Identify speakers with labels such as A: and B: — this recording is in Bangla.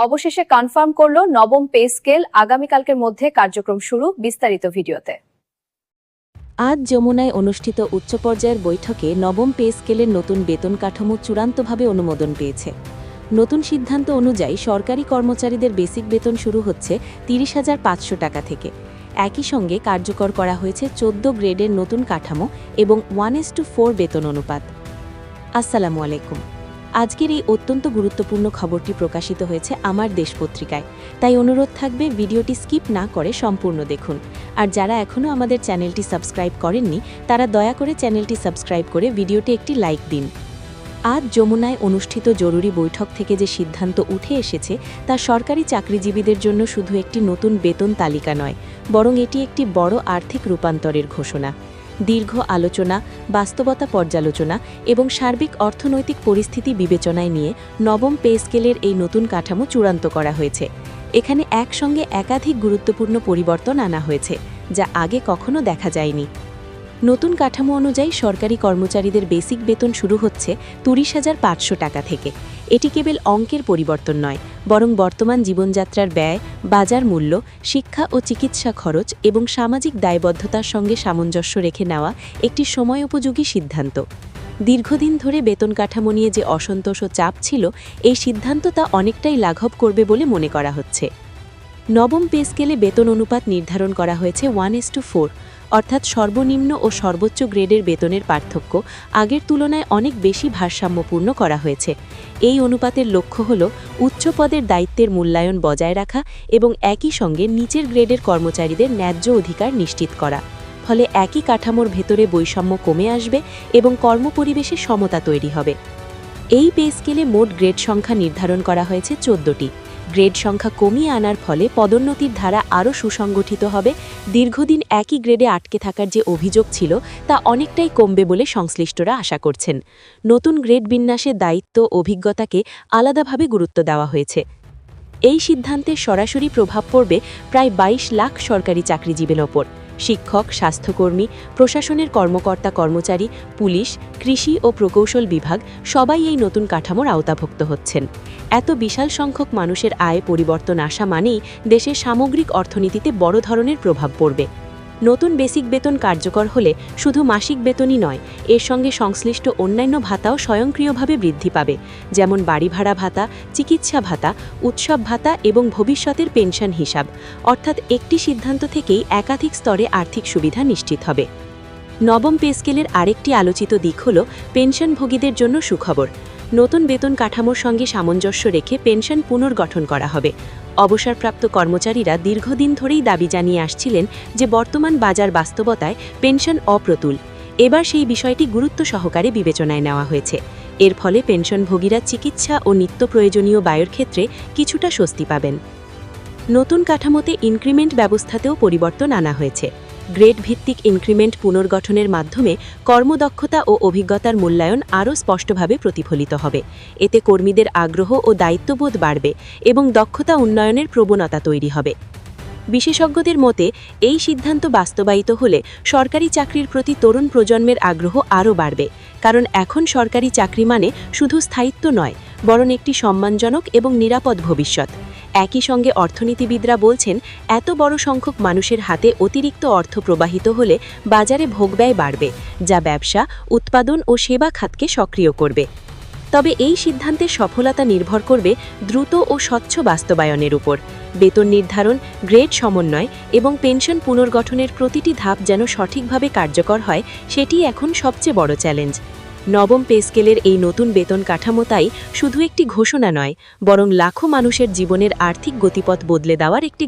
A: অবশেষে কনফার্ম করলো নবম পে স্কেল আগামীকালকের মধ্যে কার্যক্রম শুরু। বিস্তারিত ভিডিওতে।
B: আজ যমুনায় অনুষ্ঠিত উচ্চ পর্যায়ের বৈঠকে নবম পে স্কেলের নতুন বেতন কাঠামো চূড়ান্তভাবে অনুমোদন পেয়েছে। নতুন সিদ্ধান্ত অনুযায়ী সরকারি কর্মচারীদের বেসিক বেতন শুরু হচ্ছে ৩০,৫০০ টাকা থেকে। একই সঙ্গে কার্যকর করা হয়েছে ১৪ গ্রেডের নতুন কাঠামো এবং 1:4 বেতন অনুপাত। আসসালামু আলাইকুম। আজকের এই অত্যন্ত গুরুত্বপূর্ণ খবরটি প্রকাশিত হয়েছে আমার দেশ পত্রিকায়, তাই অনুরোধ থাকবে ভিডিওটি স্কিপ না করে সম্পূর্ণ দেখুন। আর যারা এখনও আমাদের চ্যানেলটি সাবস্ক্রাইব করেননি তারা দয়া করে চ্যানেলটি সাবস্ক্রাইব করে ভিডিওটি একটি লাইক দিন। আজ যমুনায় অনুষ্ঠিত জরুরি বৈঠক থেকে যে সিদ্ধান্ত উঠে এসেছে তা সরকারি চাকরিজীবীদের জন্য শুধু একটি নতুন বেতন তালিকা নয়, বরং এটি একটি বড় আর্থিক রূপান্তরের ঘোষণা। দীর্ঘ আলোচনা, বাস্তবতা পর্যালোচনা এবং সার্বিক অর্থনৈতিক পরিস্থিতি বিবেচনায় নিয়ে নবম পে স্কেলের এই নতুন কাঠামো চূড়ান্ত করা হয়েছে। এখানে একসঙ্গে একাধিক গুরুত্বপূর্ণ পরিবর্তন আনা হয়েছে, যা আগে কখনো দেখা যায়নি। নতুন কাঠামো অনুযায়ী সরকারি কর্মচারীদের বেসিক বেতন শুরু হচ্ছে ৩০,৫০০ টাকা থেকে। এটি কেবল অঙ্কের পরিবর্তন নয়, বরং বর্তমান জীবনযাত্রার ব্যয়, বাজার মূল্য, শিক্ষা ও চিকিৎসা খরচ এবং সামাজিক দায়বদ্ধতার সঙ্গে সামঞ্জস্য রেখে নেওয়া একটি সময়োপযোগী সিদ্ধান্ত। দীর্ঘদিন ধরে বেতন কাঠামো নিয়ে যে অসন্তোষ ও চাপ ছিল, এই সিদ্ধান্ত তা অনেকটাই লাঘব করবে বলে মনে করা হচ্ছে। নবম পে স্কেলে বেতন অনুপাত নির্ধারণ করা হয়েছে 1:4, অর্থাৎ সর্বনিম্ন ও সর্বোচ্চ গ্রেডের বেতনের পার্থক্য আগের তুলনায় অনেক বেশি ভারসাম্যপূর্ণ করা হয়েছে। এই অনুপাতের লক্ষ্য হল উচ্চ পদের দায়িত্বের মূল্যায়ন বজায় রাখা এবং একই সঙ্গে নিচের গ্রেডের কর্মচারীদের ন্যায্য অধিকার নিশ্চিত করা। ফলে একই কাঠামোর ভেতরে বৈষম্য কমে আসবে এবং কর্মপরিবেশে সমতা তৈরি হবে। এই পে স্কেলে মোট গ্রেড সংখ্যা নির্ধারণ করা হয়েছে 14টি। গ্রেড সংখ্যা কমিয়ে আনার ফলে পদোন্নতির ধারা আরও সুসংগঠিত হবে। দীর্ঘদিন একই গ্রেডে আটকে থাকার যে অভিযোগ ছিল তা অনেকটাই কমবে বলে সংশ্লিষ্টরা আশা করছেন। নতুন গ্রেড বিন্যাসে দায়িত্ব, অভিজ্ঞতাকে আলাদাভাবে গুরুত্ব দেওয়া হয়েছে। এই সিদ্ধান্তের সরাসরি প্রভাব পড়বে প্রায় ২২ লাখ সরকারি চাকরিজীবীর ওপর। শিক্ষক, স্বাস্থ্যকর্মী, প্রশাসনের কর্মকর্তা কর্মচারী, পুলিশ, কৃষি ও প্রকৌশল বিভাগ সবাই এই নতুন কাঠামোর আওতাভুক্ত হচ্ছেন। এত বিশাল সংখ্যক মানুষের আয়ে পরিবর্তন আসা মানেই দেশের সামগ্রিক অর্থনীতিতে বড় ধরনের প্রভাব পড়বে। নতুন বেসিক বেতন কার্যকর হলে শুধু মাসিক বেতনই নয়, এর সঙ্গে সংশ্লিষ্ট অন্যান্য ভাতাও স্বয়ংক্রিয়ভাবে বৃদ্ধি পাবে, যেমন বাড়ি ভাড়া ভাতা, চিকিৎসা ভাতা, উৎসব ভাতা এবং ভবিষ্যতের পেনশন হিসাব। অর্থাৎ একটি সিদ্ধান্ত থেকেই একাধিক স্তরে আর্থিক সুবিধা নিশ্চিত হবে। নবম পে স্কেলের আরেকটি আলোচিত দিক হল পেনশনভোগীদের জন্য সুখবর। নতুন বেতন কাঠামোর সঙ্গে সামঞ্জস্য রেখে পেনশন পুনর্গঠন করা হবে। অবসরপ্রাপ্ত কর্মচারীরা দীর্ঘদিন ধরেই দাবি জানিয়ে আসছিলেন যে বর্তমান বাজার বাস্তবতায় পেনশন অপ্রতুল। এবার সেই বিষয়টি গুরুত্ব সহকারে বিবেচনায় নেওয়া হয়েছে। এর ফলে পেনশনভোগীরা চিকিৎসা ও নিত্য প্রয়োজনীয় ব্যয়ের ক্ষেত্রে কিছুটা স্বস্তি পাবেন। নতুন কাঠামোতে ইনক্রিমেন্ট ব্যবস্থাতেও পরিবর্তন আনা হয়েছে। গ্রেড ভিত্তিক ইনক্রিমেন্ট পুনর্গঠনের মাধ্যমে কর্মদক্ষতা ও অভিজ্ঞতার মূল্যায়ন আরও স্পষ্টভাবে প্রতিফলিত হবে। এতে কর্মীদের আগ্রহ ও দায়িত্ববোধ বাড়বে এবং দক্ষতা উন্নয়নের প্রবণতা তৈরি হবে। বিশেষজ্ঞদের মতে এই সিদ্ধান্ত বাস্তবায়িত হলে সরকারি চাকরির প্রতি তরুণ প্রজন্মের আগ্রহ আরও বাড়বে, কারণ এখন সরকারি চাকরি মানে শুধু স্থায়িত্ব নয়, বরং একটি সম্মানজনক এবং নিরাপদ ভবিষ্যৎ। একই সঙ্গে অর্থনীতিবিদরা বলছেন, এত বড় সংখ্যক মানুষের হাতে অতিরিক্ত অর্থ প্রবাহিত হলে বাজারে ভোগব্যয় বাড়বে, যা ব্যবসা, উৎপাদন ও সেবা খাতকে সক্রিয় করবে। তবে এই সিদ্ধান্তের সফলতা নির্ভর করবে দ্রুত ও স্বচ্ছ বাস্তবায়নের উপর। বেতন নির্ধারণ, গ্রেড সমন্বয় এবং পেনশন পুনর্গঠনের প্রতিটি ধাপ যেন সঠিকভাবে কার্যকর হয়, সেটিই এখন সবচেয়ে বড় চ্যালেঞ্জ। নবম পে স্কেলের এই নতুন বেতন কাঠামো তাই শুধু একটি ঘোষণা নয়, বরং লাখো মানুষের জীবনের আর্থিক গতিপথ বদলে দেওয়ার একটি